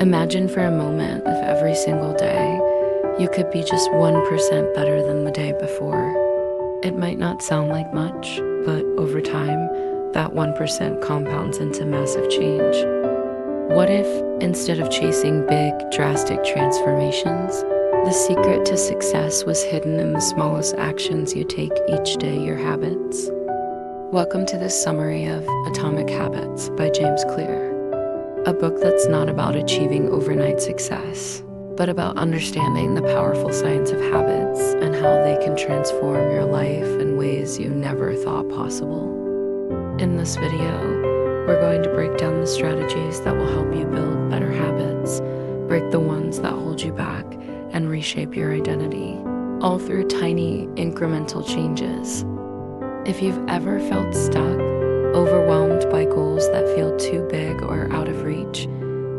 Imagine for a moment if every single day you could be just 1% better than the day before. It might not sound like much, but over time, that 1% compounds into massive change. What if, instead of chasing big, drastic transformations, the secret to success was hidden in the smallest actions you take each day, your habits? Welcome to this summary of Atomic Habits by James Clear, a book that's not about achieving overnight success, but about understanding the powerful science of habits and how they can transform your life in ways you never thought possible. In this video, we're going to break down the strategies that will help you build better habits, break the ones that hold you back, and reshape your identity, all through tiny, incremental changes. If you've ever felt stuck, overwhelmed by goals that feel too big or out of reach,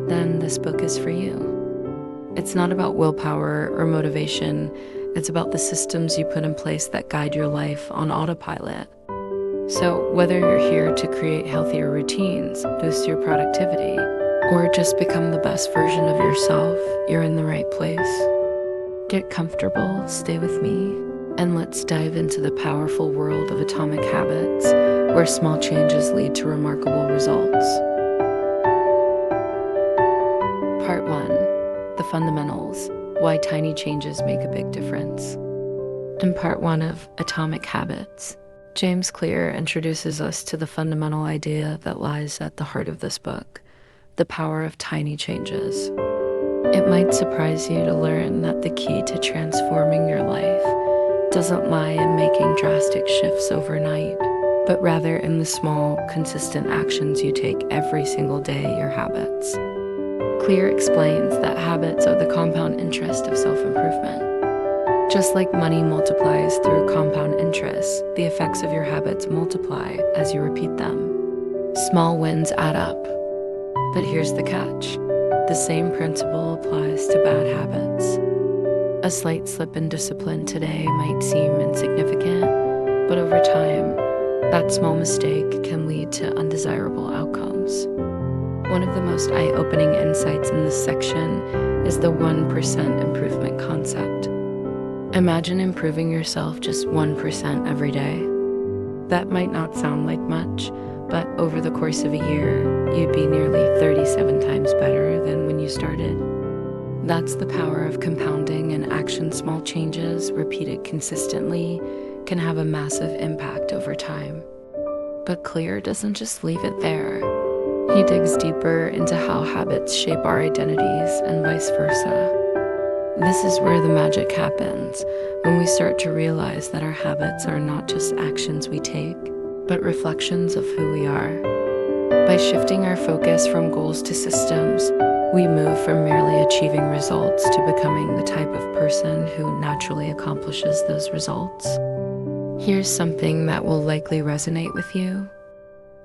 then this book is for you. It's not about willpower or motivation, it's about the systems you put in place that guide your life on autopilot. So whether you're here to create healthier routines, boost your productivity, or just become the best version of yourself, you're in the right place. Get comfortable, stay with me, and let's dive into the powerful world of atomic habits, where small changes lead to remarkable results. Part 1. The Fundamentals: Why Tiny Changes Make a Big Difference. In Part 1 of Atomic Habits, James Clear introduces us to the fundamental idea that lies at the heart of this book: the power of tiny changes. It might surprise you to learn that the key to transforming your life doesn't lie in making drastic shifts overnight, but rather in the small, consistent actions you take every single day, your habits. Clear explains that habits are the compound interest of self-improvement. Just like money multiplies through compound interest, the effects of your habits multiply as you repeat them. Small wins add up. But here's the catch. The same principle applies to bad habits. A slight slip in discipline today might seem insignificant, but over time, that small mistake can lead to undesirable outcomes. One of the most eye-opening insights in this section is the 1% improvement concept. Imagine improving yourself just 1% every day. That might not sound like much, but over the course of a year, you'd be nearly 37 times better than when you started. That's the power of compounding, and action. Small changes, repeated consistently, can have a massive impact over time. But Clear doesn't just leave it there. He digs deeper into how habits shape our identities and vice versa. This is where the magic happens, when we start to realize that our habits are not just actions we take, but reflections of who we are. By shifting our focus from goals to systems, we move from merely achieving results to becoming the type of person who naturally accomplishes those results. Here's something that will likely resonate with you.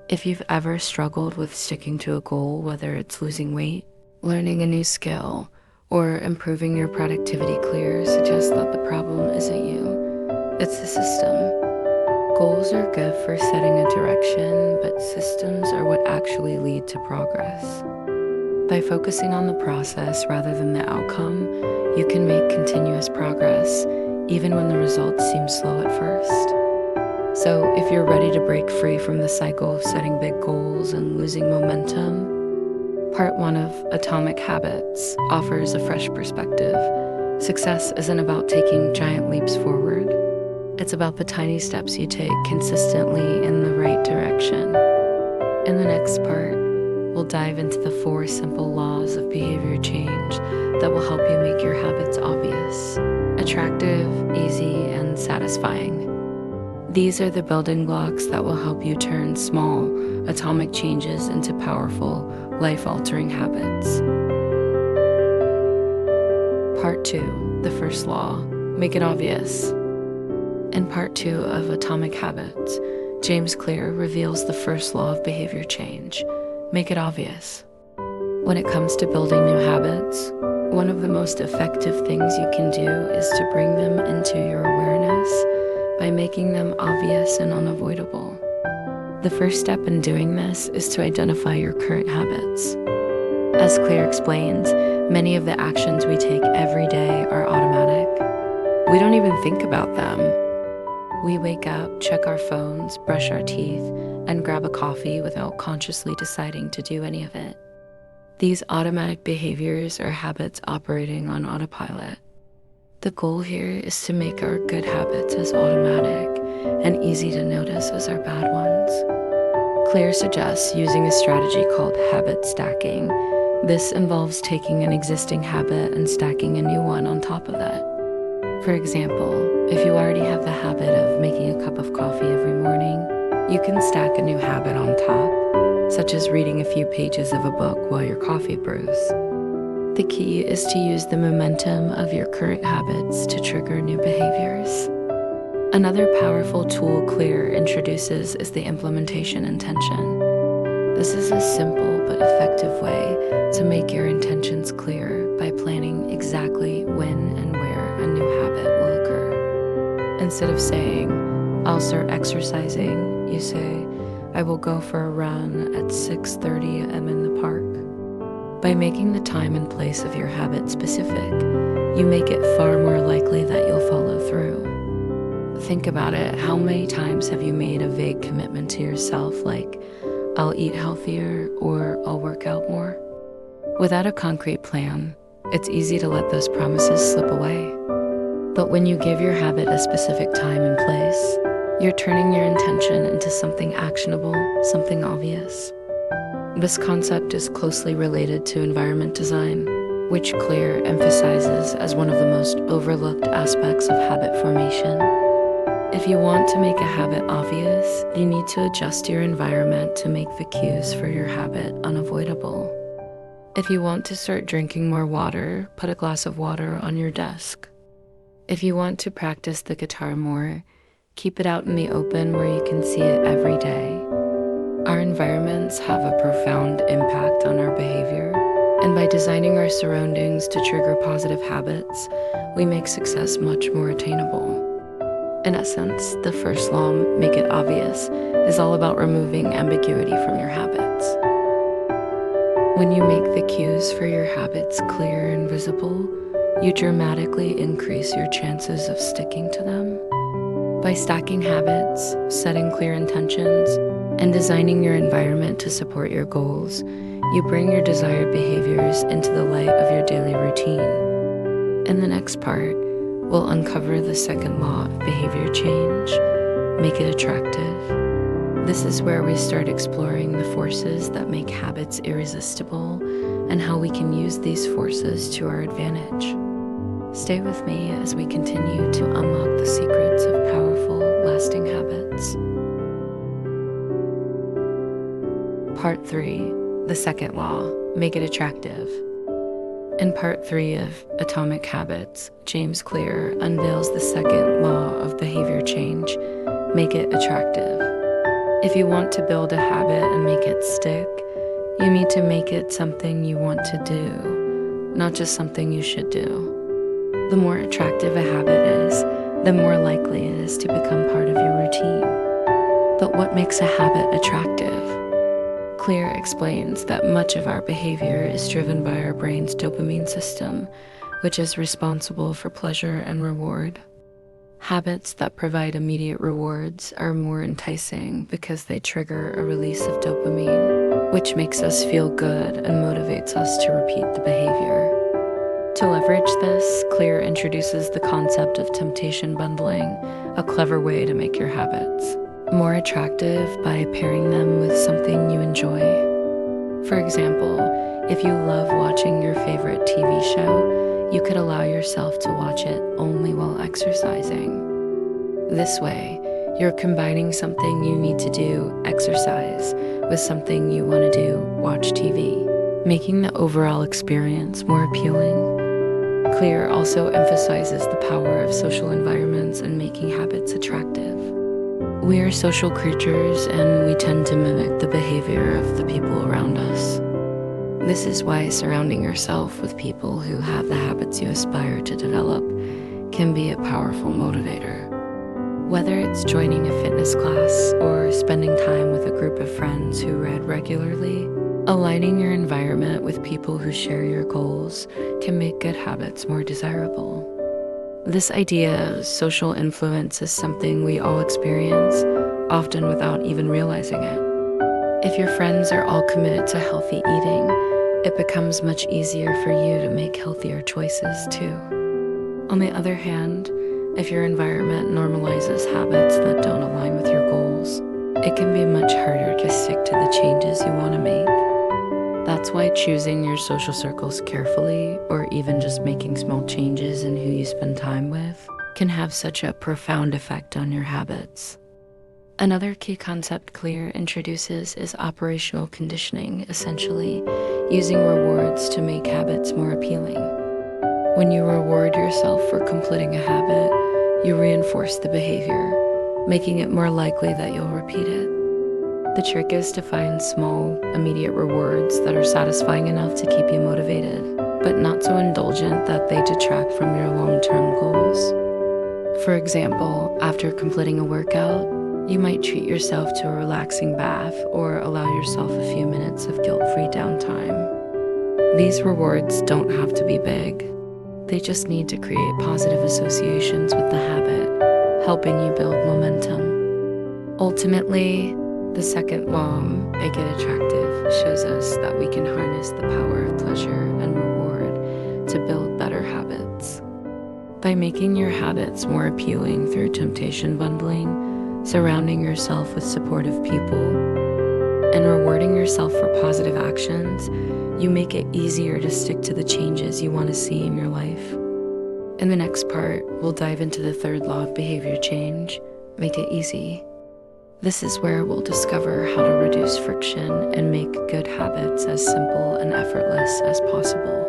If you've ever struggled with sticking to a goal, whether it's losing weight, learning a new skill, or improving your productivity, Clear suggests that the problem isn't you, it's the system. Goals are good for setting a direction, but systems are what actually lead to progress. By focusing on the process rather than the outcome, you can make continuous progress, even when the results seem slow at first. So if you're ready to break free from the cycle of setting big goals and losing momentum, Part 1 of Atomic Habits offers a fresh perspective. Success isn't about taking giant leaps forward. It's about the tiny steps you take consistently in the right direction. In the next part, we'll dive into the 4 simple laws of behavior change that will help you make your habits obvious, attractive, easy, and satisfying. These are the building blocks that will help you turn small, atomic changes into powerful, life-altering habits. Part 2, the first law: make it obvious. In Part 2 of Atomic Habits, James Clear reveals the first law of behavior change: make it obvious. When it comes to building new habits, one of the most effective things you can do is to bring them into your awareness by making them obvious and unavoidable. The first step in doing this is to identify your current habits. As Claire explains, many of the actions we take every day are automatic. We don't even think about them. We wake up, check our phones, brush our teeth, and grab a coffee without consciously deciding to do any of it. These automatic behaviors are habits operating on autopilot. The goal here is to make our good habits as automatic and easy to notice as our bad ones. Claire suggests using a strategy called habit stacking. This involves taking an existing habit and stacking a new one on top of that. For example, if you already have the habit of making a cup of coffee every morning, you can stack a new habit on top, such as reading a few pages of a book while your coffee brews. The key is to use the momentum of your current habits to trigger new behaviors. Another powerful tool Claire introduces is the implementation intention. This is a simple but effective way to make your intentions clear by planning exactly when and where a new habit will occur. Instead of saying, "I'll start exercising," you say, "I will go for a run at 6:30 am in the park." By making the time and place of your habit specific, you make it far more likely that you'll follow through. Think about it. How many times have you made a vague commitment to yourself like, "I'll eat healthier" or "I'll work out more"? Without a concrete plan, it's easy to let those promises slip away. But when you give your habit a specific time and place, you're turning your intention into something actionable, something obvious. This concept is closely related to environment design, which Claire emphasizes as one of the most overlooked aspects of habit formation. If you want to make a habit obvious, you need to adjust your environment to make the cues for your habit unavoidable. If you want to start drinking more water, put a glass of water on your desk. If you want to practice the guitar more, keep it out in the open where you can see it every day. Our environments have a profound impact on our behavior, and by designing our surroundings to trigger positive habits, we make success much more attainable. In essence, the first law, make it obvious, is all about removing ambiguity from your habits. When you make the cues for your habits clear and visible, you dramatically increase your chances of sticking to them. By stacking habits, setting clear intentions, and designing your environment to support your goals, you bring your desired behaviors into the light of your daily routine. In the next part, we'll uncover the second law of behavior change, make it attractive. This is where we start exploring the forces that make habits irresistible and how we can use these forces to our advantage. Stay with me as we continue to unlock the secrets of powerful, lasting habits. Part 3, the second law, make it attractive. In Part 3 of Atomic Habits, James Clear unveils the second law of behavior change, make it attractive. If you want to build a habit and make it stick, you need to make it something you want to do, not just something you should do. The more attractive a habit is, the more likely it is to become part of your routine. But what makes a habit attractive? Claire explains that much of our behavior is driven by our brain's dopamine system, which is responsible for pleasure and reward. Habits that provide immediate rewards are more enticing because they trigger a release of dopamine, which makes us feel good and motivates us to repeat the behavior. To leverage this, Claire introduces the concept of temptation bundling, a clever way to make your habits more attractive by pairing them with something you enjoy. For example, if you love watching your favorite TV show, you could allow yourself to watch it only while exercising. This way, you're combining something you need to do, exercise, with something you want to do, watch TV, making the overall experience more appealing. Claire also emphasizes the power of social environments and making habits attractive. We are social creatures, and we tend to mimic the behavior of the people around us. This is why surrounding yourself with people who have the habits you aspire to develop can be a powerful motivator. Whether it's joining a fitness class or spending time with a group of friends who read regularly, Aligning your environment with people who share your goals can make good habits more desirable. This idea of social influence is something we all experience, often without even realizing it. If your friends are all committed to healthy eating, it becomes much easier for you to make healthier choices too. On the other hand, if your environment normalizes habits that don't align with your goals, it can be much harder to stick to the changes you want to make. That's why choosing your social circles carefully, or even just making small changes in who you spend time with, can have such a profound effect on your habits. Another key concept Clear introduces is operational conditioning, essentially using rewards to make habits more appealing. When you reward yourself for completing a habit, you reinforce the behavior, making it more likely that you'll repeat it. The trick is to find small, immediate rewards that are satisfying enough to keep you motivated, but not so indulgent that they detract from your long-term goals. For example, after completing a workout, you might treat yourself to a relaxing bath or allow yourself a few minutes of guilt-free downtime. These rewards don't have to be big. They just need to create positive associations with the habit, helping you build momentum. Ultimately, the second law, make it attractive, shows us that we can harness the power of pleasure and reward to build better habits. By making your habits more appealing through temptation bundling, surrounding yourself with supportive people, and rewarding yourself for positive actions, you make it easier to stick to the changes you want to see in your life. In the next part, we'll dive into the third law of behavior change, make it easy. This is where we'll discover how to reduce friction and make good habits as simple and effortless as possible.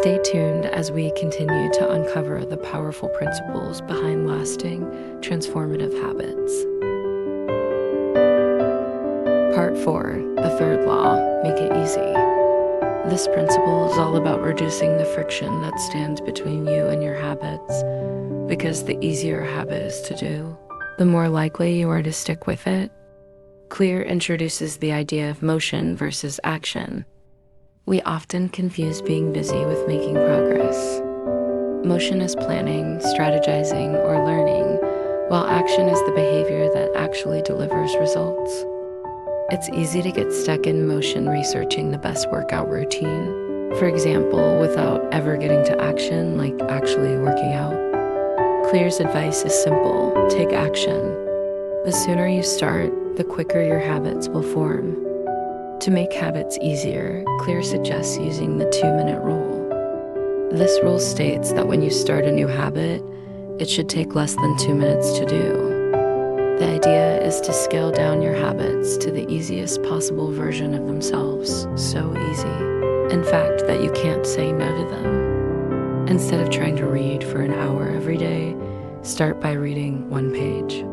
Stay tuned as we continue to uncover the powerful principles behind lasting, transformative habits. Part 4, the third law, make it easy. This principle is all about reducing the friction that stands between you and your habits, because the easier a habit is to do, the more likely you are to stick with it. Clear introduces the idea of motion versus action. We often confuse being busy with making progress. Motion is planning, strategizing, or learning, while action is the behavior that actually delivers results. It's easy to get stuck in motion researching the best workout routine, for example, without ever getting to action, like actually working out. Clear's advice is simple: take action. The sooner you start, the quicker your habits will form. To make habits easier, Clear suggests using the 2-minute rule. This rule states that when you start a new habit, it should take less than 2 minutes to do. The idea is to scale down your habits to the easiest possible version of themselves, so easy, in fact, that you can't say no to them. Instead of trying to read for an hour every day, start by reading 1 page.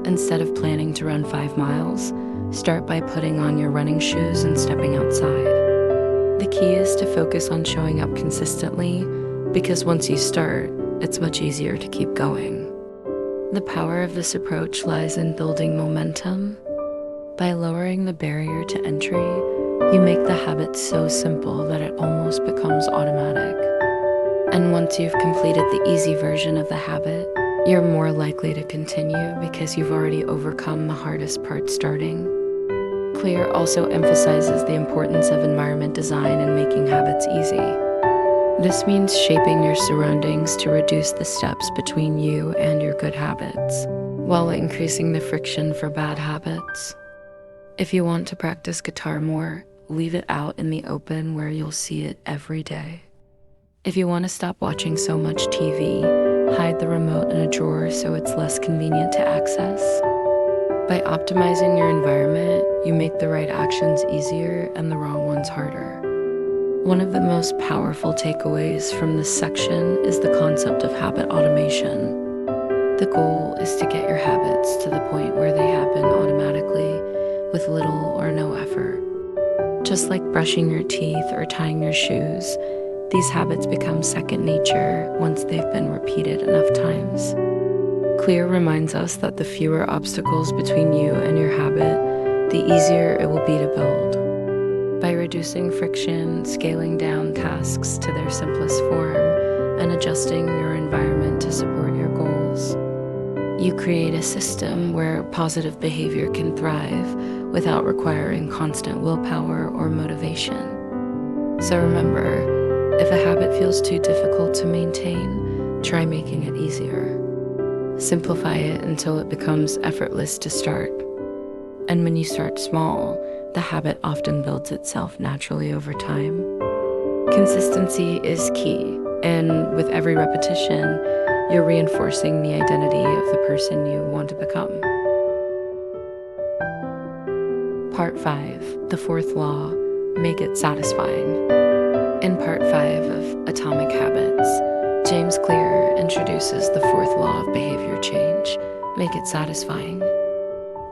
Instead of planning to run 5 miles, start by putting on your running shoes and stepping outside. The key is to focus on showing up consistently, because once you start, it's much easier to keep going. The power of this approach lies in building momentum. By lowering the barrier to entry, you make the habit so simple that it almost becomes automatic. And once you've completed the easy version of the habit, you're more likely to continue because you've already overcome the hardest part starting. Clear also emphasizes the importance of environment design in making habits easy. This means shaping your surroundings to reduce the steps between you and your good habits, while increasing the friction for bad habits. If you want to practice guitar more, leave it out in the open where you'll see it every day. If you want to stop watching so much TV, hide the remote in a drawer so it's less convenient to access. By optimizing your environment, you make the right actions easier and the wrong ones harder. One of the most powerful takeaways from this section is the concept of habit automation. The goal is to get your habits to the point where they happen automatically with little or no effort. Just like brushing your teeth or tying your shoes, these habits become second nature once they've been repeated enough times. Clear reminds us that the fewer obstacles between you and your habit, the easier it will be to build. reducing friction, scaling down tasks to their simplest form, and adjusting your environment to support your goals. You create a system where positive behavior can thrive without requiring constant willpower or motivation. So remember, if a habit feels too difficult to maintain, try making it easier. Simplify it until it becomes effortless to start. And when you start small, the habit often builds itself naturally over time. Consistency is key, and with every repetition, you're reinforcing the identity of the person you want to become. Part 5, the fourth law, make it satisfying. In Part 5 of Atomic Habits, James Clear introduces the fourth law of behavior change, make it satisfying.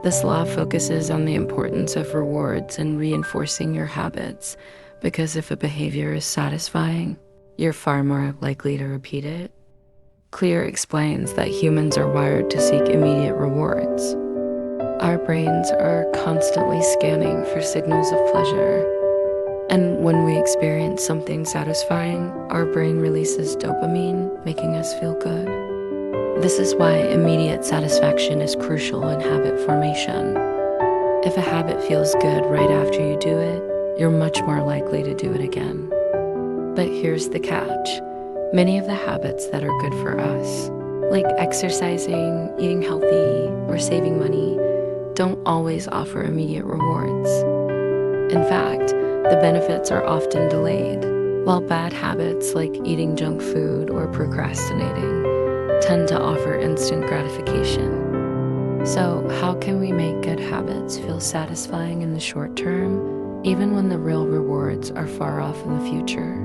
This law focuses on the importance of rewards and reinforcing your habits, because if a behavior is satisfying, you're far more likely to repeat it. Clear explains that humans are wired to seek immediate rewards. Our brains are constantly scanning for signals of pleasure, and when we experience something satisfying, our brain releases dopamine, making us feel good. This is why immediate satisfaction is crucial in habit formation. If a habit feels good right after you do it, you're much more likely to do it again. But here's the catch. Many of the habits that are good for us, like exercising, eating healthy, or saving money, don't always offer immediate rewards. In fact, the benefits are often delayed, while bad habits like eating junk food or procrastinating tend to offer instant gratification. So, how can we make good habits feel satisfying in the short term, even when the real rewards are far off in the future?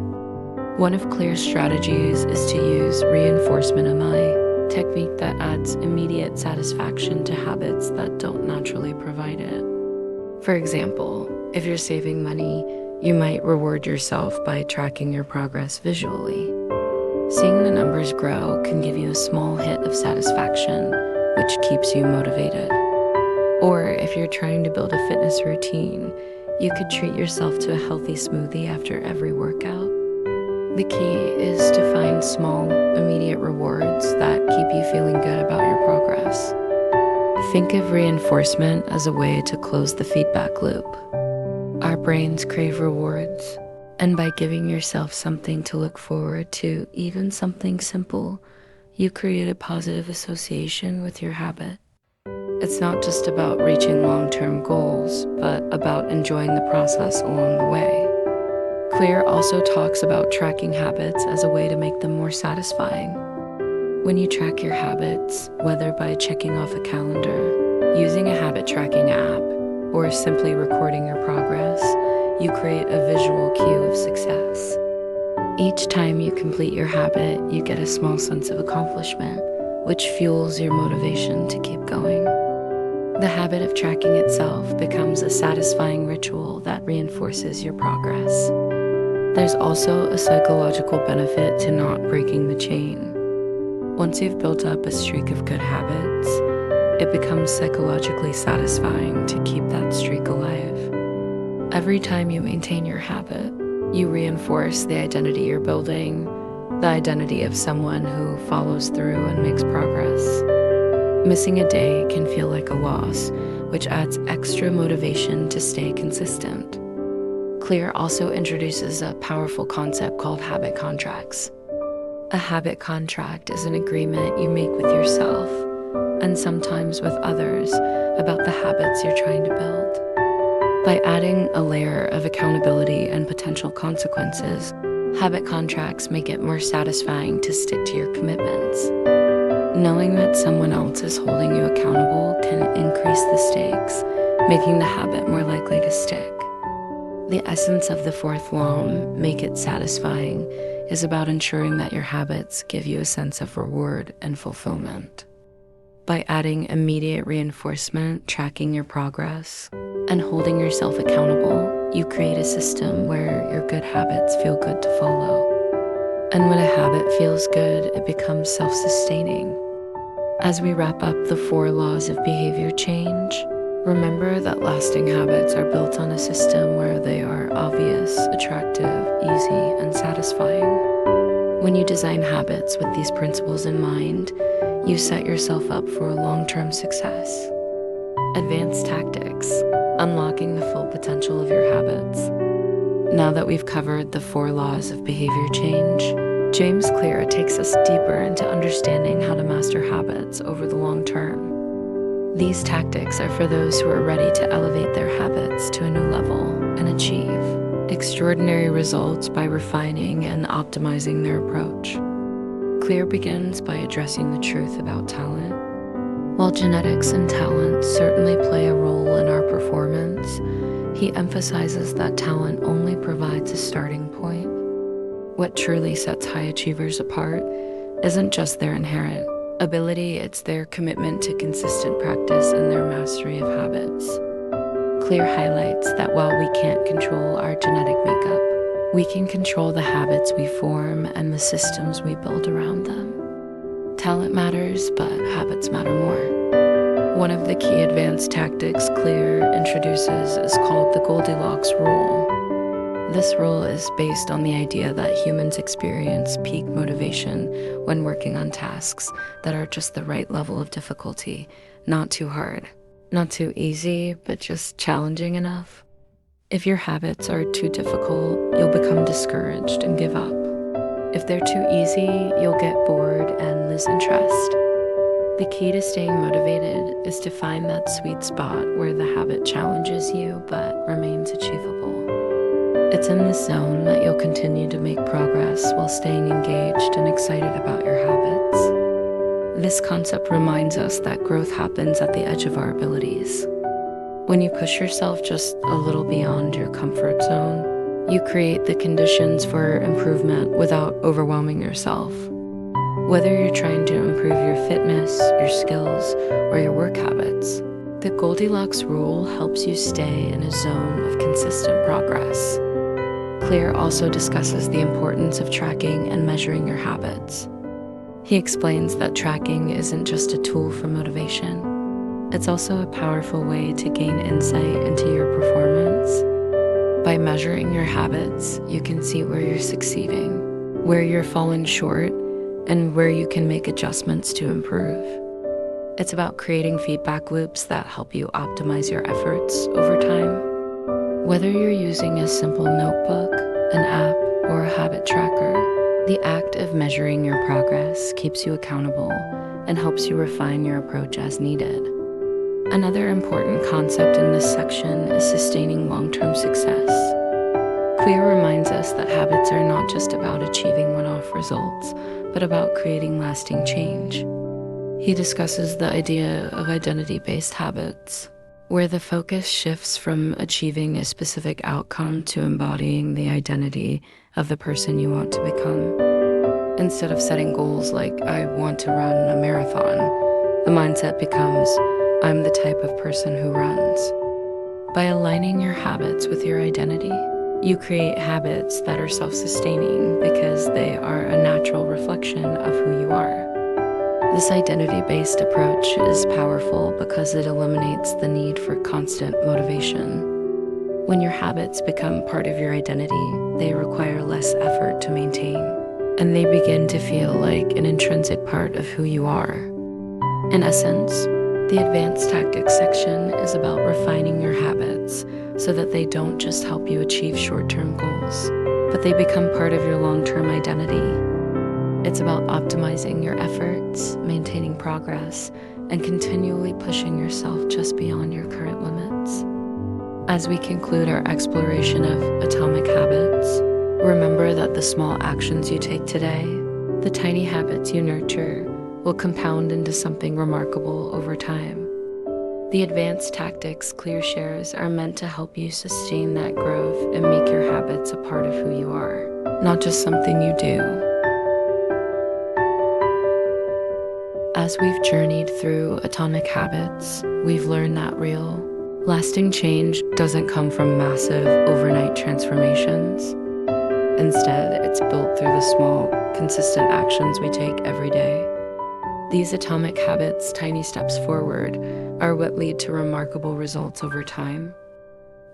One of Clear's strategies is to use reinforcement MI, technique that adds immediate satisfaction to habits that don't naturally provide it. For example, if you're saving money, you might reward yourself by tracking your progress visually. Seeing the numbers grow can give you a small hit of satisfaction, which keeps you motivated. Or if you're trying to build a fitness routine, you could treat yourself to a healthy smoothie after every workout. The key is to find small, immediate rewards that keep you feeling good about your progress. Think of reinforcement as a way to close the feedback loop. Our brains crave rewards, and by giving yourself something to look forward to, even something simple, you create a positive association with your habit. It's not just about reaching long-term goals, but about enjoying the process along the way. Clear also talks about tracking habits as a way to make them more satisfying. When you track your habits, whether by checking off a calendar, using a habit tracking app, or simply recording your progress, you create a visual cue of success. Each time you complete your habit, you get a small sense of accomplishment, which fuels your motivation to keep going. The habit of tracking itself becomes a satisfying ritual that reinforces your progress. There's also a psychological benefit to not breaking the chain. Once you've built up a streak of good habits, it becomes psychologically satisfying to keep that streak alive. Every time you maintain your habit, you reinforce the identity you're building, the identity of someone who follows through and makes progress. Missing a day can feel like a loss, which adds extra motivation to stay consistent. Clear also introduces a powerful concept called habit contracts. A habit contract is an agreement you make with yourself, and sometimes with others, about the habits you're trying to build. By adding a layer of accountability and potential consequences, habit contracts make it more satisfying to stick to your commitments. Knowing that someone else is holding you accountable can increase the stakes, making the habit more likely to stick. The essence of the fourth law, make it satisfying, is about ensuring that your habits give you a sense of reward and fulfillment. By adding immediate reinforcement, tracking your progress, and holding yourself accountable, you create a system where your good habits feel good to follow. And when a habit feels good, it becomes self-sustaining. As we wrap up the 4 laws of behavior change, remember that lasting habits are built on a system where they are obvious When you design habits with these principles in mind, you set yourself up for a long-term success. Advanced tactics, unlocking the full potential of your habits. Now that we've covered the 4 laws of behavior change, James Clear takes us deeper into understanding how to master habits over the long term. These tactics are for those who are ready to elevate their habits to a new level and achieve extraordinary results by refining and optimizing their approach. Clear begins by addressing the truth about talent. While genetics and talent certainly play a role in our performance, he emphasizes that talent only provides a starting point. What truly sets high achievers apart isn't just their inherent ability, it's their commitment to consistent practice and their mastery of habits. Clear highlights that while we can't control our genetic makeup, we can control the habits we form and the systems we build around them. Talent matters, but habits matter more. One of the key advanced tactics Clear introduces is called the Goldilocks rule. This rule is based on the idea that humans experience peak motivation when working on tasks that are just the right level of difficulty, not too hard. Not too easy, but just challenging enough. If your habits are too difficult, you'll become discouraged and give up. If they're too easy, you'll get bored and lose interest. The key to staying motivated is to find that sweet spot where the habit challenges you but remains achievable. It's in this zone that you'll continue to make progress while staying engaged and excited about your habits. This concept reminds us that growth happens at the edge of our abilities. When you push yourself just a little beyond your comfort zone, you create the conditions for improvement without overwhelming yourself. Whether you're trying to improve your fitness, your skills, or your work habits, the Goldilocks rule helps you stay in a zone of consistent progress. Clear also discusses the importance of tracking and measuring your habits. He explains that tracking isn't just a tool for motivation. It's also a powerful way to gain insight into your performance. By measuring your habits, you can see where you're succeeding, where you're falling short, and where you can make adjustments to improve. It's about creating feedback loops that help you optimize your efforts over time. Whether you're using a simple notebook, an app, or a habit tracker, the act of measuring your progress keeps you accountable and helps you refine your approach as needed. Another important concept in this section is sustaining long-term success. Clear reminds us that habits are not just about achieving one-off results, but about creating lasting change. He discusses the idea of identity-based habits, where the focus shifts from achieving a specific outcome to embodying the identity of the person you want to become. Instead of setting goals like, I want to run a marathon, the mindset becomes, I'm the type of person who runs. By aligning your habits with your identity, you create habits that are self-sustaining because they are a natural reflection of who you are. This identity-based approach is powerful because it eliminates the need for constant motivation. When your habits become part of your identity, they require less effort to maintain, and they begin to feel like an intrinsic part of who you are. In essence, the advanced tactics section is about refining your habits so that they don't just help you achieve short-term goals, but they become part of your long-term identity. It's about optimizing your efforts, maintaining progress, and continually pushing yourself just beyond your current limits. As we conclude our exploration of atomic habits, remember that the small actions you take today, the tiny habits you nurture, will compound into something remarkable over time. The advanced tactics Clear shares are meant to help you sustain that growth and make your habits a part of who you are, not just something you do. As we've journeyed through atomic habits, we've learned that real, lasting change doesn't come from massive overnight transformations. Instead, it's built through the small, consistent actions we take every day. These atomic habits, tiny steps forward, are what lead to remarkable results over time.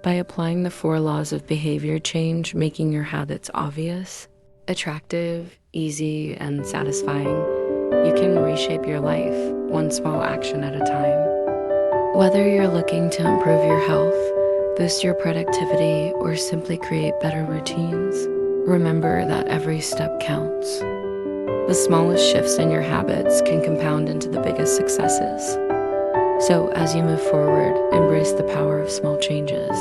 By applying the 4 laws of behavior change, making your habits obvious, Attractive, easy, and satisfying, you can reshape your life one small action at a time. Whether you're looking to improve your health, boost your productivity, or simply create better routines, remember that every step counts. The smallest shifts in your habits can compound into the biggest successes. So as you move forward, embrace the power of small changes.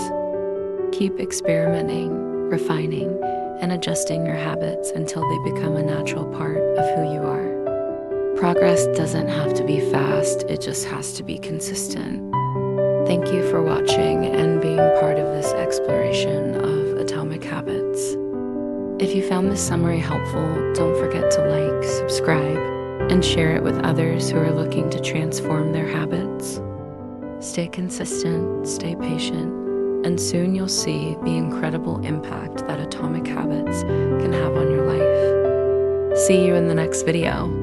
Keep experimenting, refining, and adjusting your habits until they become a natural part of who you are. Progress doesn't have to be fast, it just has to be consistent. Thank you for watching and being part of this exploration of atomic habits. If you found this summary helpful, don't forget to like, subscribe, and share it with others who are looking to transform their habits. Stay consistent, stay patient, and soon you'll see the incredible impact that atomic habits can have on your life. See you in the next video.